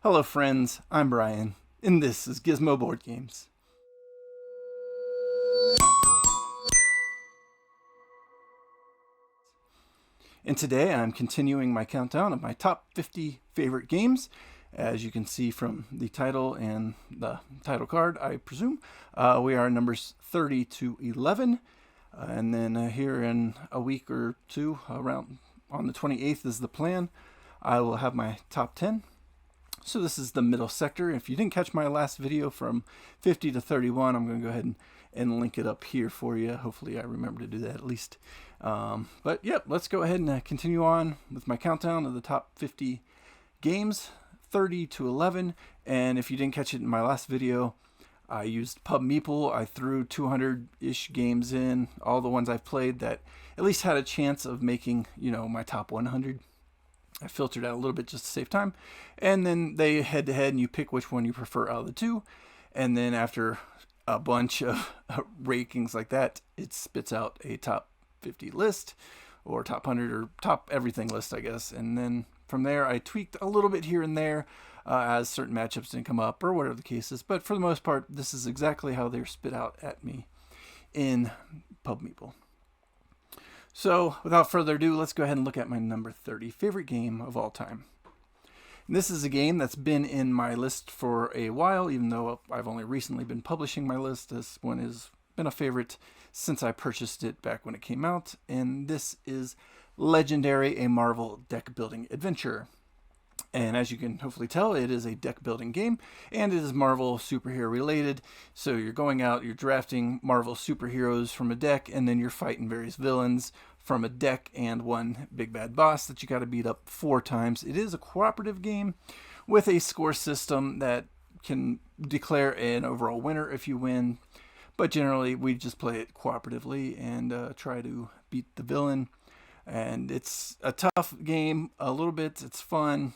Hello friends, I'm Brian, and this is Gizmo Board Games. And today I'm continuing my countdown of my top 50 favorite games. As you can see from the title and the title card, I presume, we are numbers 30 to 11. And then here in a week or two, around on the 28th is the plan, I will have my top 10. So this is the middle sector. If you didn't catch my last video from 50 to 31, I'm going to go ahead and link it up here for you. Hopefully I remember to do that at least. But yep, let's go ahead and continue on with my countdown of the top 50 games, 30 to 11. And if you didn't catch it in my last video, I used Pub Meeple. I threw 200-ish games in, all the ones I've played that at least had a chance of making, my top 100. I filtered out a little bit just to save time. And then they head to head and you pick which one you prefer out of the two. And then after a bunch of rankings like that, it spits out a top 50 list or top 100 or top everything list, I guess. And then from there, I tweaked a little bit here and there as certain matchups didn't come up or whatever the case is. But for the most part, this is exactly how they're spit out at me in Pub Meeple. So, without further ado, let's go ahead and look at my number 30 favorite game of all time. And this is a game that's been in my list for a while, even though I've only recently been publishing my list. This one has been a favorite since I purchased it back when it came out. And this is Legendary, a Marvel deck building adventure. And as you can hopefully tell, it is a deck building game, and it is Marvel superhero related. So you're going out, you're drafting Marvel superheroes from a deck, and then you're fighting various villains from a deck and one big bad boss that you got to beat up 4 times. It is a cooperative game with a score system that can declare an overall winner if you win. But generally, we just play it cooperatively and try to beat the villain. And it's a tough game, a little bit. It's fun.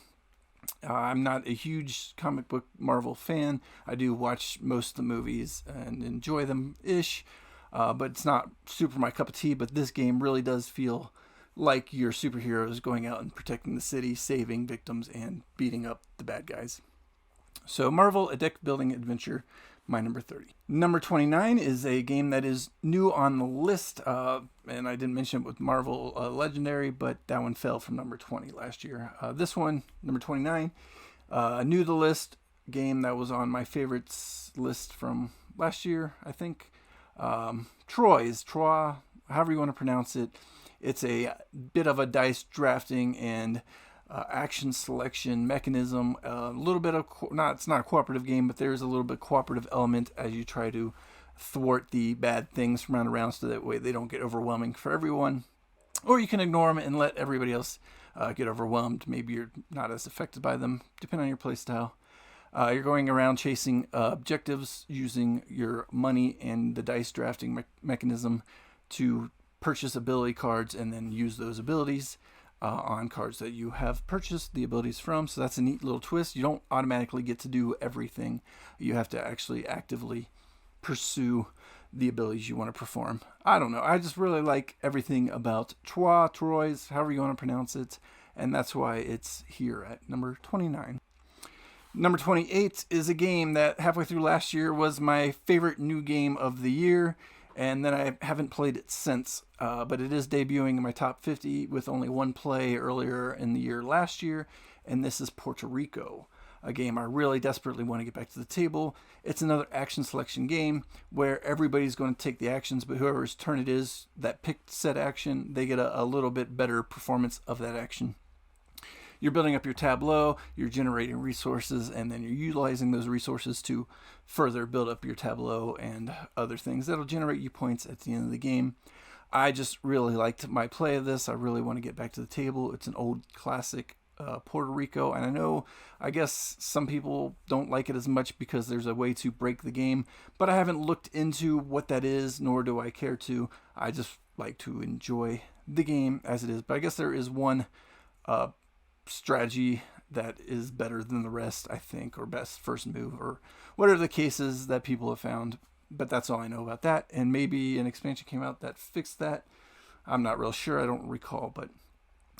I'm not a huge comic book Marvel fan. I do watch most of the movies and enjoy them-ish, but it's not super my cup of tea. But this game really does feel like your superheroes going out and protecting the city, saving victims, and beating up the bad guys. So Marvel, a deck building adventure, my number 30. Number 29 is a game that is new on the list, and I didn't mention it with Marvel Legendary, but that one fell from number 20 last year. This one, number 29, new to the list, game that was on my favorites list from last year, I think. Troy, however you want to pronounce it. It's a bit of a dice drafting and action selection mechanism, a little bit of it's not a cooperative game, but there's a little bit cooperative element as you try to thwart the bad things from round to round, so that way they don't get overwhelming for everyone, or you can ignore them and let everybody else get overwhelmed. Maybe you're not as affected by them, depending on your play style. You're going around chasing objectives using your money and the dice drafting mechanism to purchase ability cards and then use those abilities on cards that you have purchased the abilities from. So that's a neat little twist. You don't automatically get to do everything. You have to actually actively pursue the abilities you want to perform. I don't know. I just really like everything about Troyes, however you want to pronounce it. And that's why it's here at number 29. Number 28 is a game that halfway through last year was my favorite new game of the year. And then I haven't played it since, but it is debuting in my top 50 with only one play earlier in the year last year, and this is Puerto Rico, a game I really desperately want to get back to the table. It's another action selection game where everybody's going to take the actions, but whoever's turn it is that picked said action, they get a little bit better performance of that action. You're building up your tableau, you're generating resources, and then you're utilizing those resources to further build up your tableau and other things that'll generate you points at the end of the game. I just really liked my play of this. I really want to get back to the table. It's an old classic, Puerto Rico, and I guess some people don't like it as much because there's a way to break the game, but I haven't looked into what that is, nor do I care to. I just like to enjoy the game as it is, but I guess there is one strategy that is better than the rest, I think, or best first move, or whatever the cases that people have found. But that's all I know about that, and maybe an expansion came out that fixed that. I'm not real sure, I don't recall, but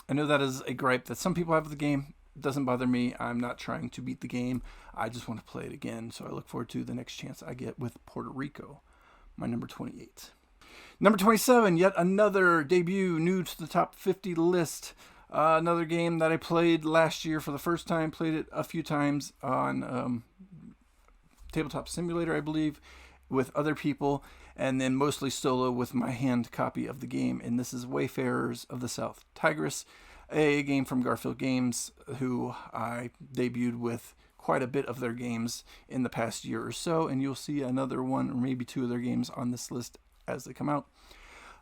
I know that is a gripe that some people have with the game. doesn't bother me. I'm not trying to beat the game. I just want to play it again. So I look forward to the next chance I get with Puerto Rico, my number 28. Number 27, yet another debut new to the top 50 list. Another game that I played last year for the first time. Played it a few times on Tabletop Simulator, I believe, with other people, and then mostly solo with my hand copy of the game. And this is Wayfarers of the South Tigris, a game from Garfield Games, who I debuted with quite a bit of their games in the past year or so, and you'll see another one or maybe two of their games on this list as they come out.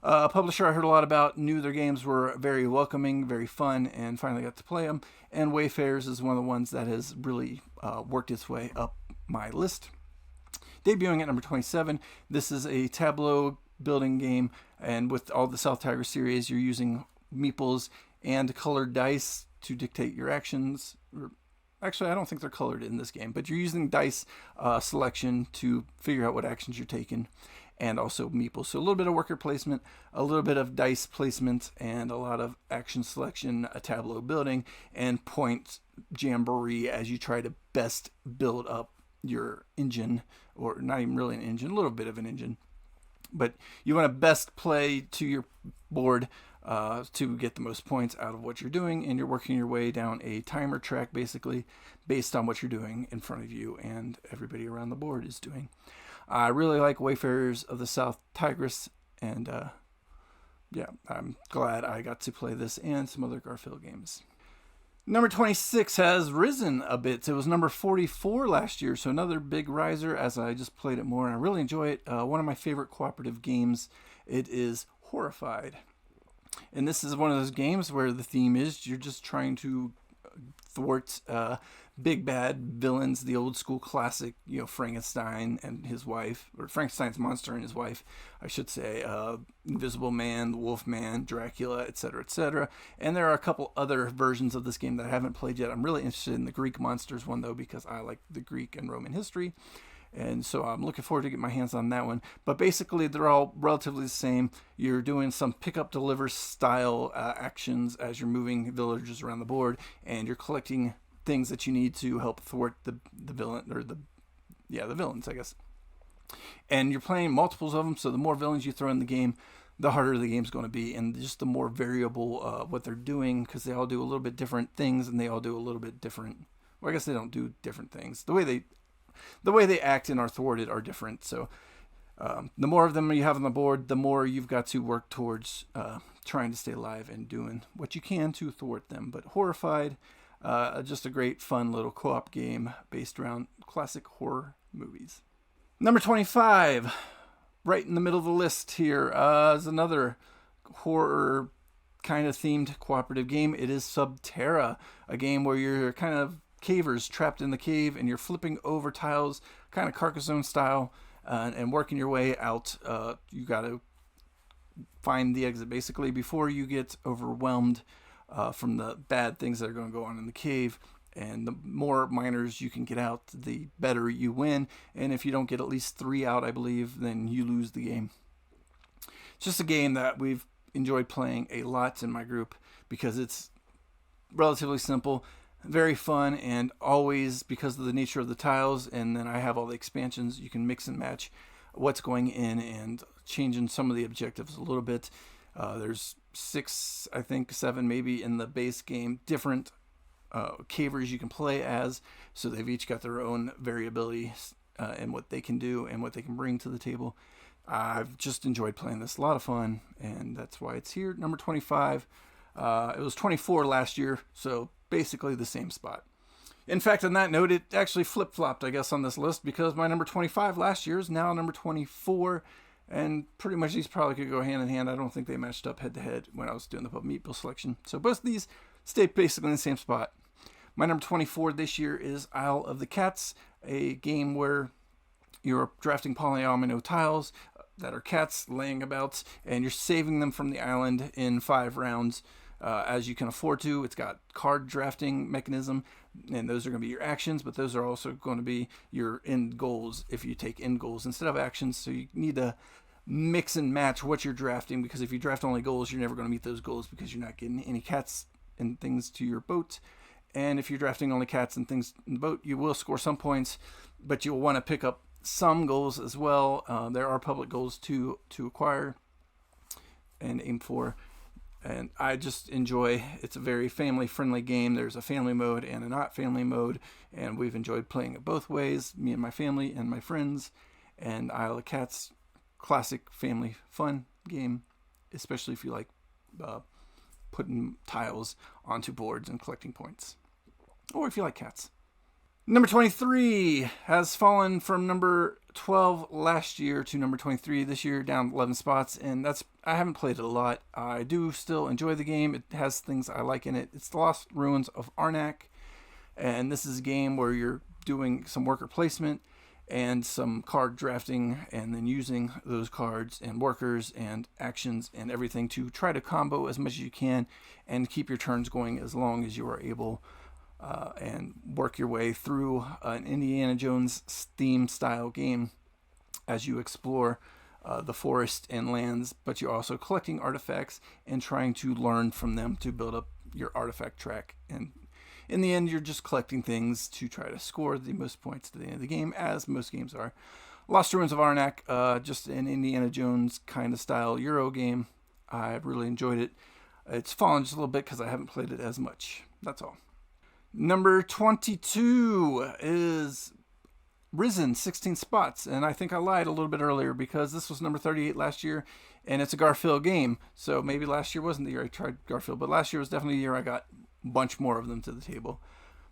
A publisher I heard a lot about, knew their games were very welcoming, very fun, and finally got to play them. And Wayfarers is one of the ones that has really worked its way up my list. Debuting at number 27, this is a tableau building game, and with all the South Tigris series, you're using meeples and colored dice to dictate your actions. Actually, I don't think they're colored in this game, but you're using dice selection to figure out what actions you're taking, and also meeples. So a little bit of worker placement, a little bit of dice placement, and a lot of action selection, a tableau building, and point jamboree as you try to best build up your engine, or not even really an engine, a little bit of an engine. But you want to best play to your board to get the most points out of what you're doing, and you're working your way down a timer track basically based on what you're doing in front of you and everybody around the board is doing. I really like Wayfarers of the South Tigris, and yeah, I'm glad I got to play this and some other Garfield games. Number 26 has risen a bit. It was number 44 last year, so another big riser as I just played it more, and I really enjoy it. One of my favorite cooperative games. It is Horrified. And this is one of those games where the theme is you're just trying to thwart big bad villains, the old school classic, Frankenstein and his wife, or Frankenstein's monster and his wife, I should say, Invisible Man, the Wolf Man, Dracula, etc., etc. And there are a couple other versions of this game that I haven't played yet. I'm really interested in the Greek monsters one, though, because I like the Greek and Roman history. And so I'm looking forward to getting my hands on that one. But basically, they're all relatively the same. You're doing some pick-up-deliver style actions as you're moving villagers around the board, and you're collecting things that you need to help thwart the villain, or the villains, I guess. And you're playing multiples of them, so the more villains you throw in the game, the harder the game's going to be, and just the more variable what they're doing, because they all do a little bit different things, and they all do a little bit different. Well, I guess they don't do different things. The way they act and are thwarted are different. So the more of them you have on the board, the more you've got to work towards trying to stay alive and doing what you can to thwart them. But Horrified, just a great, fun little co-op game based around classic horror movies. Number 25, right in the middle of the list here, is another horror kind of themed cooperative game. It is Subterra, a game where you're kind of cavers trapped in the cave, and you're flipping over tiles, kind of Carcassonne style, and working your way out. You got to find the exit basically before you get overwhelmed from the bad things that are going to go on in the cave. And the more miners you can get out, the better you win. And if you don't get at least 3 out, I believe, then you lose the game. It's just a game that we've enjoyed playing a lot in my group because it's relatively simple, very fun, and always, because of the nature of the tiles, and then I have all the expansions, you can mix and match what's going in and changing some of the objectives a little bit. There's 6, I think 7 maybe in the base game, different cavers you can play as, so they've each got their own variability and what they can do and what they can bring to the table. I've just enjoyed playing this, a lot of fun, and that's why it's here, number 25. It was 24 last year, so basically the same spot. In fact, on that note, it actually flip-flopped, I guess, on this list, because my number 25 last year is now number 24, and pretty much these probably could go hand in hand. I don't think they matched up head-to-head when I was doing the Meeple selection. So both of these stay basically in the same spot. My number 24 this year is Isle of the Cats, a game where you're drafting polyomino tiles that are cats laying about, and you're saving them from the island in 5 rounds as you can afford to. It's got card drafting mechanism, and those are going to be your actions, but those are also going to be your end goals if you take end goals instead of actions. So you need to mix and match what you're drafting, because if you draft only goals, you're never going to meet those goals because you're not getting any cats and things to your boat. And if you're drafting only cats and things in the boat, you will score some points, but you'll want to pick up some goals as well. There are public goals to acquire and aim for. And I just enjoy, it's a very family-friendly game. There's a family mode and a not family mode, and we've enjoyed playing it both ways, me and my family and my friends. And Isle of Cats, classic family fun game, especially if you like putting tiles onto boards and collecting points, or if you like cats. Number 23 has fallen from number 12 last year to number 23 this year, down 11 spots, and I haven't played it a lot. I do still enjoy the game. It has things I like in it. It's The Lost Ruins of Arnak, and this is a game where you're doing some worker placement and some card drafting, and then using those cards and workers and actions and everything to try to combo as much as you can and keep your turns going as long as you are able, and work your way through an Indiana Jones theme style game as you explore the forest and lands, but you're also collecting artifacts and trying to learn from them to build up your artifact track. And in the end, you're just collecting things to try to score the most points to the end of the game, as most games are. Lost Ruins of Arnak, just an Indiana Jones kind of style Euro game. I really enjoyed it. It's fallen just a little bit because I haven't played it as much. That's all. Number 22 is risen 16 spots, and I think I lied a little bit earlier because this was number 38 last year, and it's a Garfield game. So maybe last year wasn't the year I tried Garfield, but last year was definitely the year I got a bunch more of them to the table.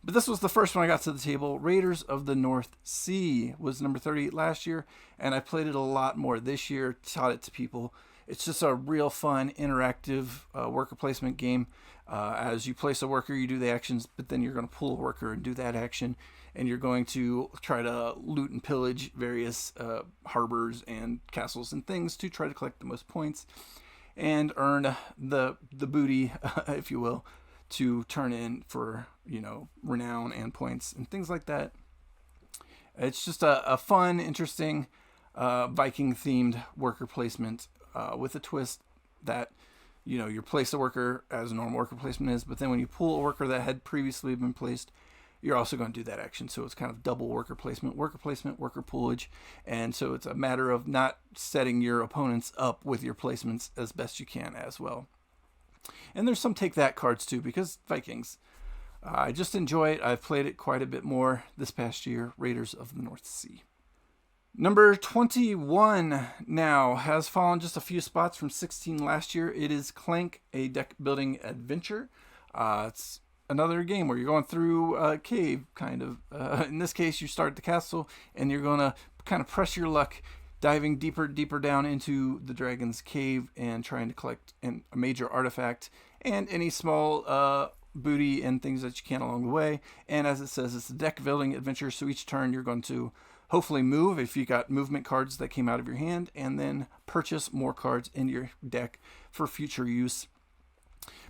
But this was the first one I got to the table. Raiders of the North Sea was number 38 last year, and I played it a lot more this year, taught it to people. It's just a real fun, interactive worker placement game. As you place a worker, you do the actions, but then you're going to pull a worker and do that action, and you're going to try to loot and pillage various harbors and castles and things to try to collect the most points and earn the booty, if you will, to turn in for, renown and points and things like that. It's just a fun, interesting Viking-themed worker placement with a twist that, you place a worker as a normal worker placement is, but then when you pull a worker that had previously been placed, you're also going to do that action. So it's kind of double worker placement, worker pullage. And so it's a matter of not setting your opponents up with your placements as best you can as well. And there's some take that cards too, because Vikings. I just enjoy it. I've played it quite a bit more this past year. Raiders of the North Sea. Number 21 now has fallen just a few spots from 16 last year. It is Clank, a deck building adventure. It's another game where you're going through a cave, kind of. In this case, you start at the castle, and you're going to kind of press your luck, diving deeper down into the dragon's cave and trying to collect a major artifact and any small booty and things that you can along the way. And as it says, it's a deck building adventure, so each turn you're going to hopefully move if you got movement cards that came out of your hand, and then purchase more cards in your deck for future use.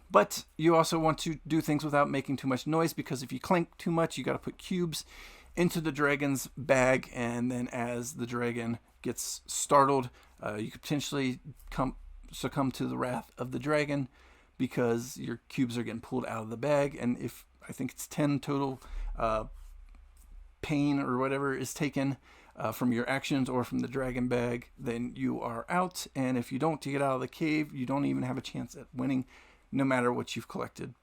But you also want to do things without making too much noise, because if you clank too much, you got to put cubes into the dragon's bag, and then as the dragon gets startled, you could potentially succumb to the wrath of the dragon because your cubes are getting pulled out of the bag. And if I think it's 10 total pain or whatever is taken from your actions or from the dragon bag, then you are out. And if you don't get out of the cave, you don't even have a chance at winning, no matter what you've collected.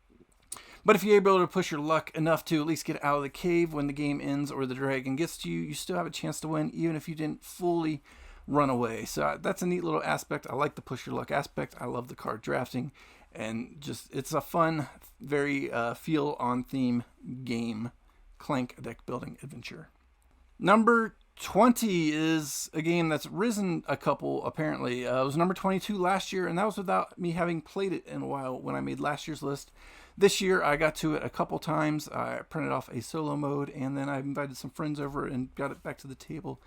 But if you're able to push your luck enough to at least get out of the cave when the game ends or the dragon gets to you, you still have a chance to win, even if you didn't fully run away. So that's a neat little aspect. I like the push your luck aspect. I love the card drafting, and just it's a fun, very feel on theme game. Clank deck building adventure. Number 20 is a game that's risen a couple, apparently. It was number 22 last year, and that was without me having played it in a while when I made last year's list. This year, I got to it a couple times. I printed off a solo mode, and then I invited some friends over and got it back to the table.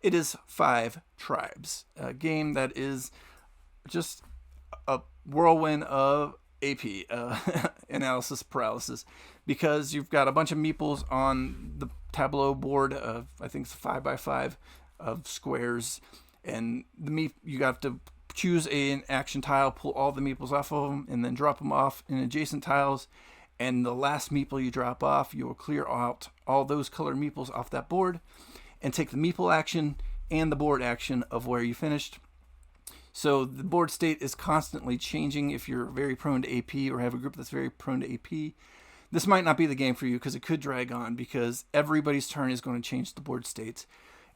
It is Five Tribes, a game that is just a whirlwind of AP, analysis paralysis, because you've got a bunch of meeples on the tableau board of, I think it's 5x5 of squares, and you got to choose an action tile, pull all the meeples off of them, and then drop them off in adjacent tiles, and the last meeple you drop off, you will clear out all those colored meeples off that board and take the meeple action and the board action of where you finished. So the board state is constantly changing. If you're very prone to AP or have a group that's very prone to AP, this might not be the game for you because it could drag on, because everybody's turn is going to change the board states.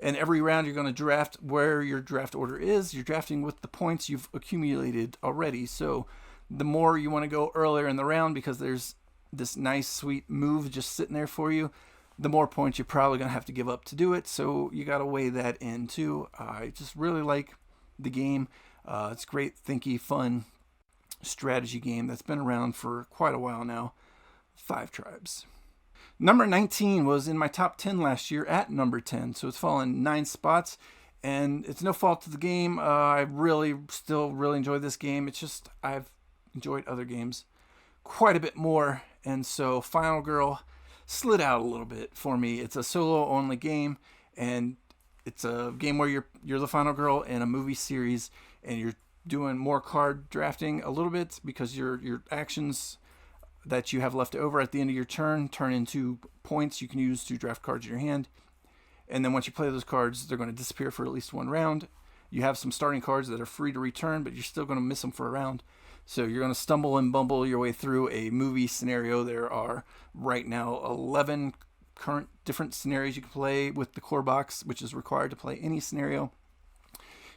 And every round you're going to draft where your draft order is. You're drafting with the points you've accumulated already. So the more you want to go earlier in the round because there's this nice sweet move just sitting there for you, the more points you're probably going to have to give up to do it. So you got to weigh that in too. I just really like the game. It's great, thinky, fun strategy game that's been around for quite a while now. 5 Tribes. Number 19 was in my top 10 last year at number 10, so it's fallen 9 spots, and it's no fault of the game. I still really enjoy this game. It's just I've enjoyed other games quite a bit more, and so Final Girl slid out a little bit for me. It's a solo-only game, and it's a game where you're the final girl in a movie series, and you're doing more card drafting a little bit because your actions that you have left over at the end of your turn turn into points you can use to draft cards in your hand. And then once you play those cards, they're going to disappear for at least one round. You have some starting cards that are free to return, but you're still going to miss them for a round. So you're going to stumble and bumble your way through a movie scenario. There are right now 11 current different scenarios you can play with the core box, which is required to play any scenario.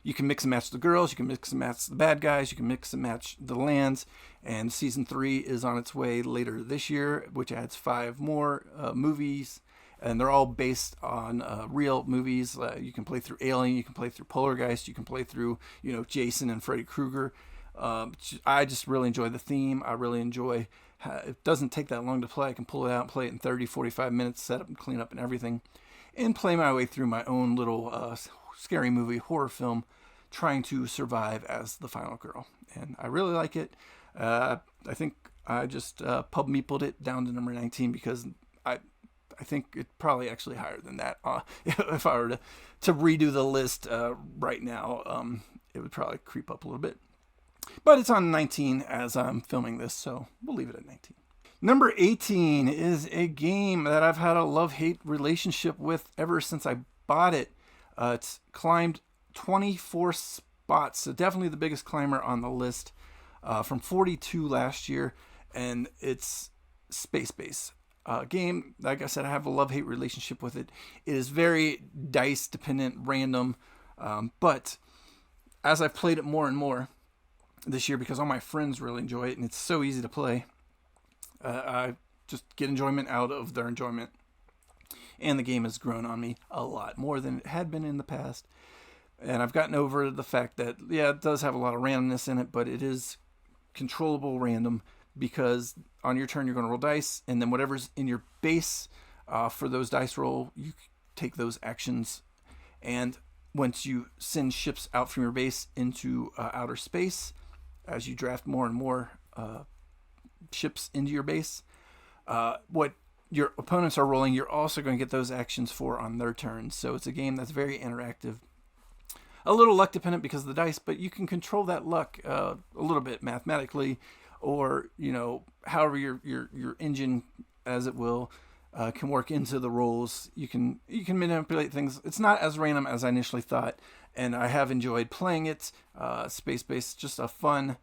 You can mix and match the girls, you can mix and match the bad guys, you can mix and match the lands, and Season 3 is on its way later this year, which adds 5 more movies, and they're all based on real movies. You can play through Alien, you can play through Polargeist, you can play through, Jason and Freddy Krueger. I just really enjoy the theme. I really enjoy it doesn't take that long to play. I can pull it out and play it in 30, 45 minutes, set up and clean up and everything, and play my way through my own little scary movie horror film, trying to survive as the final girl. And I really like it. I think I just pub meepled it down to number 19 because I think it probably actually higher than that. If I were to redo the list right now, it would probably creep up a little bit. But it's on 19 as I'm filming this, so we'll leave it at 19. Number 18 is a game that I've had a love-hate relationship with ever since I bought it. It's climbed 24 spots, so definitely the biggest climber on the list, from 42 last year, and it's Space Base. Game, like I said, I have a love-hate relationship with it. It is very dice-dependent, random, but as I've played it more and more this year, because all my friends really enjoy it, and it's so easy to play, I just get enjoyment out of their enjoyment. And the game has grown on me a lot more than it had been in the past. And I've gotten over the fact that, it does have a lot of randomness in it, but it is controllable random, because on your turn you're going to roll dice, and then whatever's in your base for those dice roll, you take those actions. And once you send ships out from your base into outer space, as you draft more and more ships into your base, what your opponents are rolling, you're also going to get those actions for on their turns. So it's a game that's very interactive. A little luck dependent because of the dice, but you can control that luck a little bit mathematically, or however your engine, as it will, can work into the rolls. You can manipulate things. It's not as random as I initially thought, and I have enjoyed playing it. Space Base, just a fun,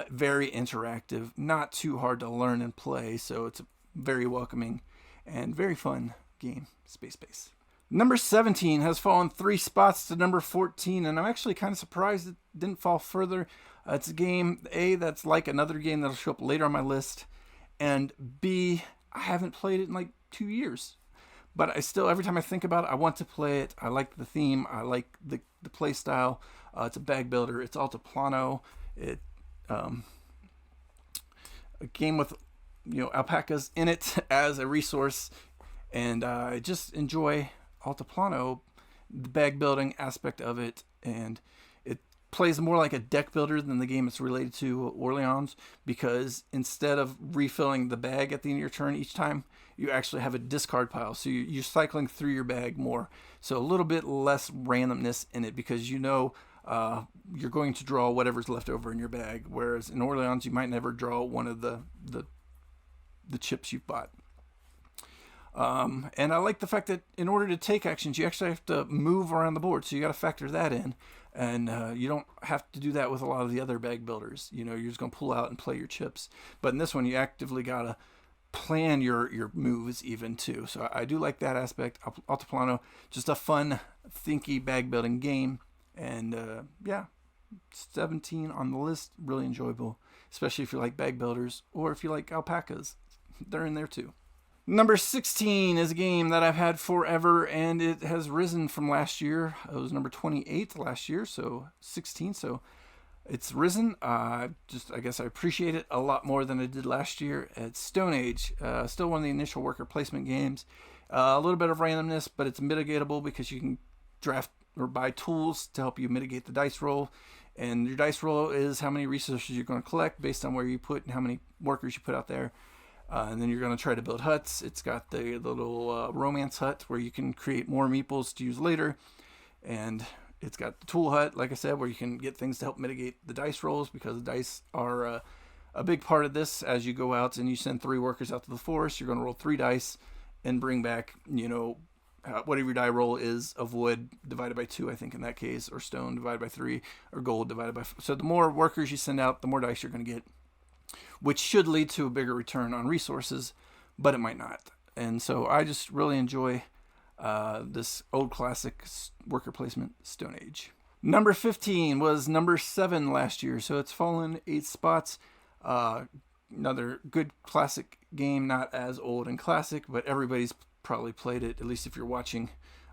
very interactive, not too hard to learn and play. So it's a very welcoming and very fun game, Space Base. Number 17 has fallen 3 spots to number 14, and I'm actually kind of surprised it didn't fall further. It's a game, A, that's like another game that'll show up later on my list, and B, I haven't played it in like 2 years. But I still, every time I think about it, I want to play it. I like the theme. I like the play style. It's a bag builder. It's Altiplano. A game with alpacas in it as a resource, and I just enjoy Altiplano, the bag building aspect of it, and it plays more like a deck builder than the game it's related to, Orleans, because instead of refilling the bag at the end of your turn each time, you actually have a discard pile, so you're cycling through your bag more, so a little bit less randomness in it, because you're going to draw whatever's left over in your bag, whereas in Orleans you might never draw one of the the chips you've bought. And I like the fact that in order to take actions, you actually have to move around the board. So you got to factor that in. And you don't have to do that with a lot of the other bag builders. You know, you're just going to pull out and play your chips. But in this one, you actively got to plan your moves even too. So I do like that aspect. Altiplano, just a fun, thinky bag building game. And yeah, 17 on the list. Really enjoyable, especially if you like bag builders or if you like alpacas. They're in there too. Number 16 is a game that I've had forever, and it has risen from last year. It was number 28 last year, so 16. So it's risen. I guess I appreciate it a lot more than I did last year. It's Stone Age. Still one of the initial worker placement games. A little bit of randomness, but it's mitigatable because you can draft or buy tools to help you mitigate the dice roll. And your dice roll is how many resources you're going to collect based on where you put and how many workers you put out there. And then you're going to try to build huts. It's got the little romance hut where you can create more meeples to use later. And it's got the tool hut, like I said, where you can get things to help mitigate the dice rolls, because the dice are a big part of this. As you go out and you send 3 workers out to the forest, you're going to roll 3 dice and bring back, whatever your die roll is of wood divided by 2, I think in that case, or stone divided by 3, or gold divided by 4. So the more workers you send out, the more dice you're going to get, which should lead to a bigger return on resources, but it might not. And so I just really enjoy this old classic worker placement Stone Age. Number 15 was number 7 last year, so it's fallen 8 spots. Another good classic game, not as old and classic, but everybody's probably played it, at least if you're watching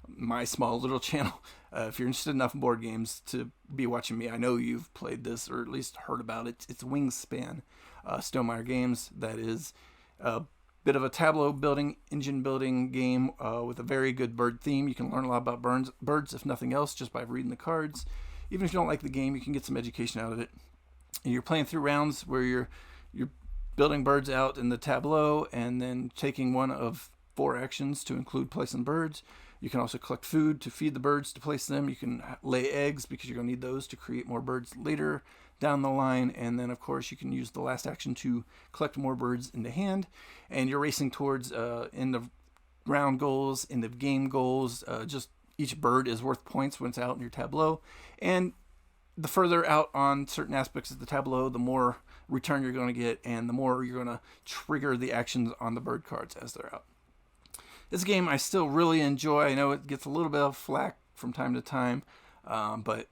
my small little channel. If you're interested enough in board games to be watching me, I know you've played this or at least heard about it. It's Wingspan. Stonemaier Games. That is a bit of a tableau building, engine building game with a very good bird theme. You can learn a lot about birds, if nothing else, just by reading the cards. Even if you don't like the game, you can get some education out of it. And you're playing through rounds where you're building birds out in the tableau and then taking one of 4 actions to include placing birds. You can also collect food to feed the birds to place them. You can lay eggs because you're going to need those to create more birds later down the line. And then, of course, you can use the last action to collect more birds into hand. And you're racing towards end of round goals, end of game goals. Just each bird is worth points when it's out in your tableau. And the further out on certain aspects of the tableau, the more return you're going to get and the more you're going to trigger the actions on the bird cards as they're out. This game I still really enjoy. I know it gets a little bit of flack from time to time, but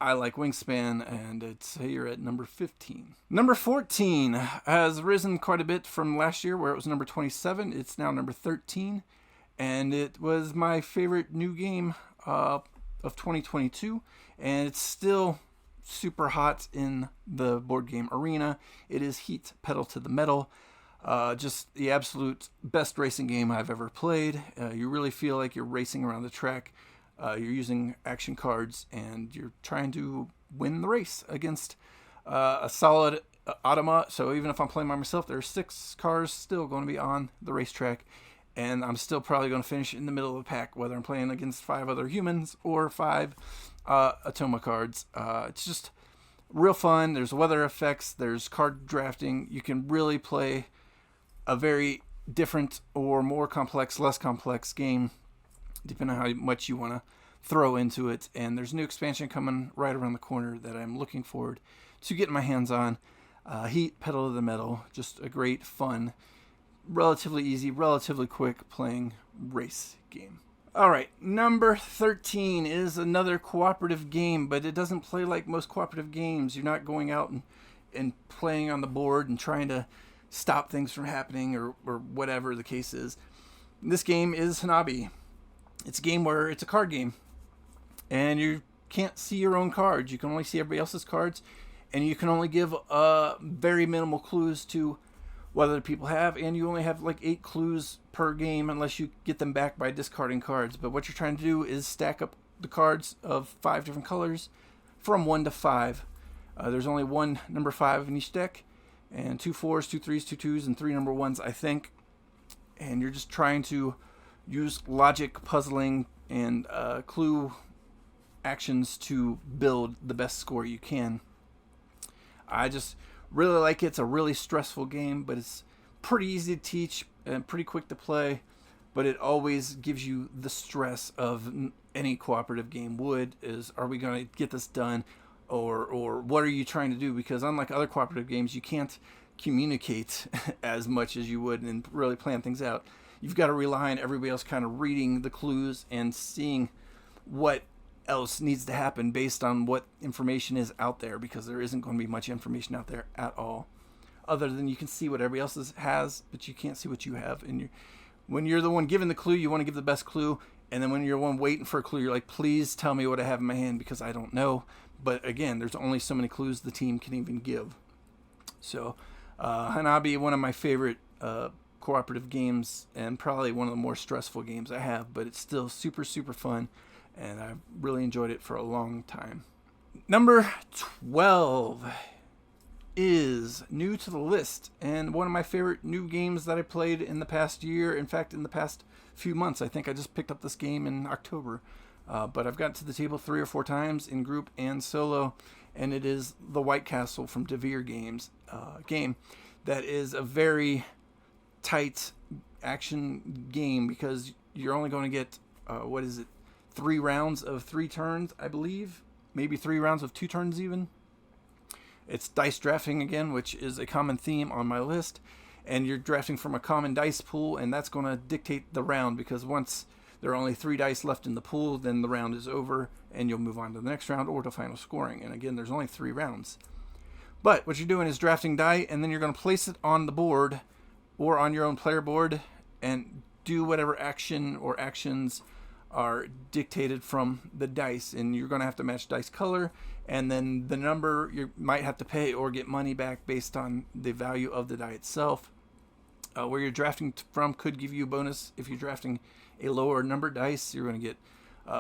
I like Wingspan, and it's here at number 15. Number 14 has risen quite a bit from last year, where it was number 27. It's now number 13, and it was my favorite new game of 2022, and it's still super hot in the board game arena. It is Heat Pedal to the Metal. Just the absolute best racing game I've ever played. You really feel like you're racing around the track. You're using action cards, and you're trying to win the race against a solid automa. So even if I'm playing by myself, there are 6 cars still going to be on the racetrack, and I'm still probably going to finish in the middle of the pack, whether I'm playing against 5 other humans or 5 automa cards. It's just real fun. There's weather effects. There's card drafting. You can really play a very different or more complex, less complex game, depending on how much you want to throw into it. And there's a new expansion coming right around the corner that I'm looking forward to getting my hands on. Heat Pedal to the Metal, just a great, fun, relatively easy, relatively quick playing race game. All right, number 13 is another cooperative game, but it doesn't play like most cooperative games. You're not going out and playing on the board and trying to stop things from happening or whatever the case is. This game is Hanabi. It's a game where it's a card game, and you can't see your own cards. You can only see everybody else's cards, and you can only give very minimal clues to what other people have, and you only have like 8 clues per game unless you get them back by discarding cards. But what you're trying to do is stack up the cards of 5 different colors from 1 to 5. There's only one number 5 in each deck, and 2 4s, 2 3s, 2 2s, and 3 number 1s, I think. And you're just trying to use logic, puzzling, and clue actions to build the best score you can. I just really like it. It's a really stressful game, but it's pretty easy to teach and pretty quick to play, but it always gives you the stress of any cooperative game would, is are we going to get this done, or what are you trying to do? Because unlike other cooperative games, you can't communicate as much as you would and really plan things out. You've got to rely on everybody else kind of reading the clues and seeing what else needs to happen based on what information is out there, because there isn't going to be much information out there at all, other than you can see what everybody else has, but you can't see what you have. And when you're the one giving the clue, you want to give the best clue, and then when you're the one waiting for a clue, you're like, please tell me what I have in my hand because I don't know. But again, there's only so many clues the team can even give. So Hanabi, one of my favorite cooperative games, and probably one of the more stressful games I have, but it's still super, super fun, and I've really enjoyed it for a long time. Number 12 is new to the list, and one of my favorite new games that I played in the past year. In fact, in the past few months. I think I just picked up this game in October, but I've gotten to the table 3 or 4 times in group and solo, and it is the White Castle from Devere Games game that is a very tight action game, because you're only going to get 3 rounds of 3 turns, I believe, maybe 3 rounds of 2 turns even. It's dice drafting again, which is a common theme on my list, and you're drafting from a common dice pool, and that's going to dictate the round, because once there are only 3 dice left in the pool, then the round is over and you'll move on to the next round or to final scoring. And again, there's only 3 rounds. But what you're doing is drafting die, and then you're going to place it on the board or on your own player board and do whatever action or actions are dictated from the dice. And you're going to have to match dice color, and then the number you might have to pay or get money back based on the value of the die itself. Where you're drafting from could give you a bonus. If you're drafting a lower number dice, you're going to get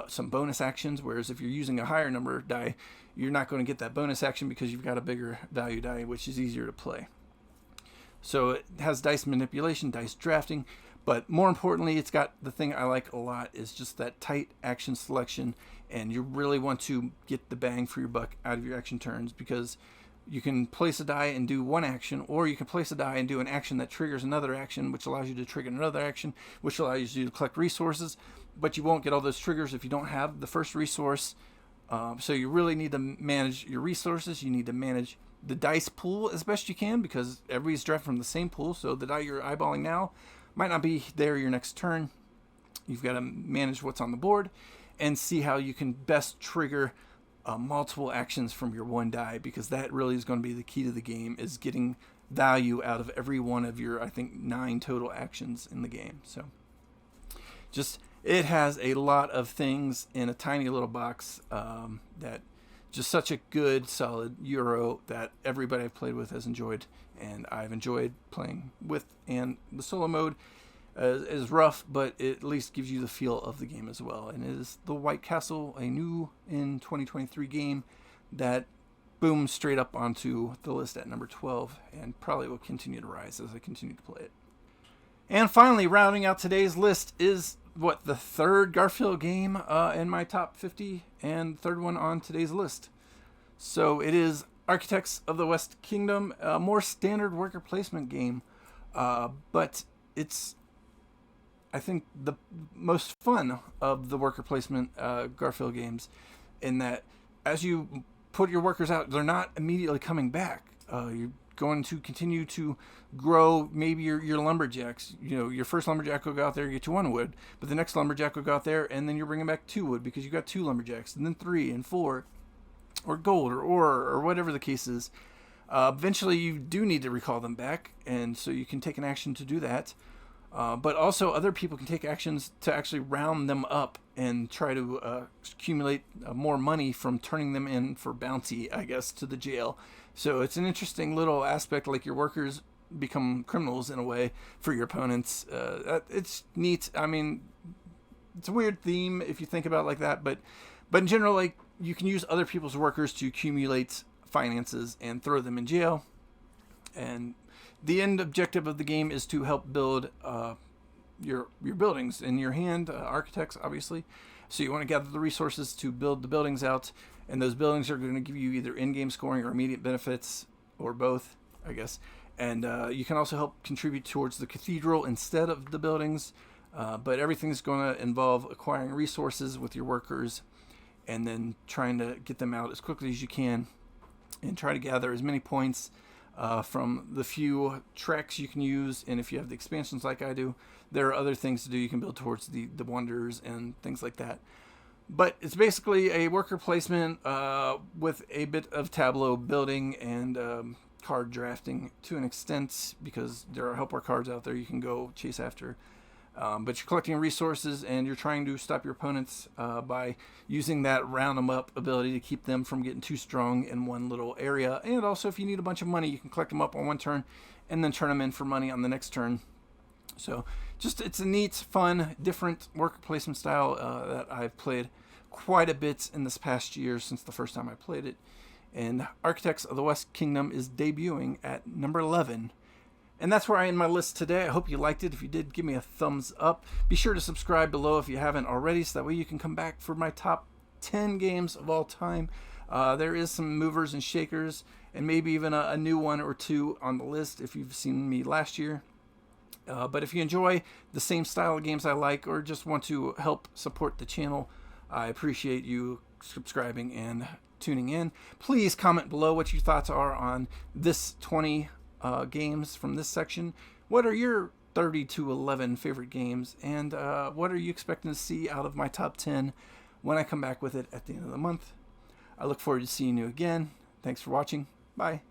some bonus actions, whereas if you're using a higher number die, you're not going to get that bonus action because you've got a bigger value die, which is easier to play. So it has dice manipulation, dice drafting, but more importantly, it's got the thing I like a lot is just that tight action selection, and you really want to get the bang for your buck out of your action turns, because you can place a die and do one action, or you can place a die and do an action that triggers another action, which allows you to trigger another action, which allows you to collect resources, but you won't get all those triggers if you don't have the first resource. So you really need to manage your resources. You need to manage the dice pool as best you can, because everybody's drafting from the same pool, so the die you're eyeballing now might not be there your next turn. You've got to manage what's on the board and see how you can best trigger multiple actions from your one die, because that really is going to be the key to the game, is getting value out of every one of your, I think, 9 total actions in the game. So just, it has a lot of things in a tiny little box, that just such a good, solid Euro that everybody I've played with has enjoyed, and I've enjoyed playing with. And the solo mode is rough, but it at least gives you the feel of the game as well. And it is the White Castle, a new in 2023 game that booms straight up onto the list at number 12, and probably will continue to rise as I continue to play it. And finally, rounding out today's list is the 3rd Garfield game in my top 50, and 3rd one on today's list. So it is Architects of the West Kingdom, a more standard worker placement game, but it's, I think, the most fun of the worker placement Garfield games, in that as you put your workers out, they're not immediately coming back. You're going to continue to grow maybe your lumberjacks. You know, your first lumberjack will go out there and get you 1 wood, but the next lumberjack will go out there and then you're bringing back 2 wood because you got 2 lumberjacks, and then 3 and 4, or gold or ore or whatever the case is. Eventually you do need to recall them back, and so you can take an action to do that. But also other people can take actions to actually round them up and try to accumulate more money from turning them in for bounty, I guess, to the jail. So it's an interesting little aspect, like your workers become criminals in a way for your opponents. It's neat. I mean, it's a weird theme if you think about it like that, but in general, like, you can use other people's workers to accumulate finances and throw them in jail. And the end objective of the game is to help build your buildings in your hand, architects, obviously. So you want to gather the resources to build the buildings out, and those buildings are going to give you either in-game scoring or immediate benefits, or both, I guess. And you can also help contribute towards the cathedral instead of the buildings. But everything's going to involve acquiring resources with your workers and then trying to get them out as quickly as you can and try to gather as many points from the few treks you can use. And if you have the expansions like I do, there are other things to do. You can build towards the wonders and things like that. But it's basically a worker placement with a bit of tableau building and card drafting to an extent, because there are helper cards out there you can go chase after. But you're collecting resources and you're trying to stop your opponents by using that round them up ability to keep them from getting too strong in one little area. And also, if you need a bunch of money, you can collect them up on one turn and then turn them in for money on the next turn. So it's a neat, fun, different worker placement style that I've played quite a bit in this past year since the first time I played it. And Architects of the West Kingdom is debuting at number 11. And that's where I end my list today. I hope you liked it. If you did, give me a thumbs up. Be sure to subscribe below if you haven't already, so that way you can come back for my top 10 games of all time. There is some movers and shakers, and maybe even a new one or two on the list if you've seen me last year. But if you enjoy the same style of games I like, or just want to help support the channel, I appreciate you subscribing and tuning in. Please comment below what your thoughts are on this 20 games from this section. What are your 30 to 11 favorite games, and what are you expecting to see out of my top 10 when I come back with it at the end of the month? I look forward to seeing you again. Thanks for watching. Bye.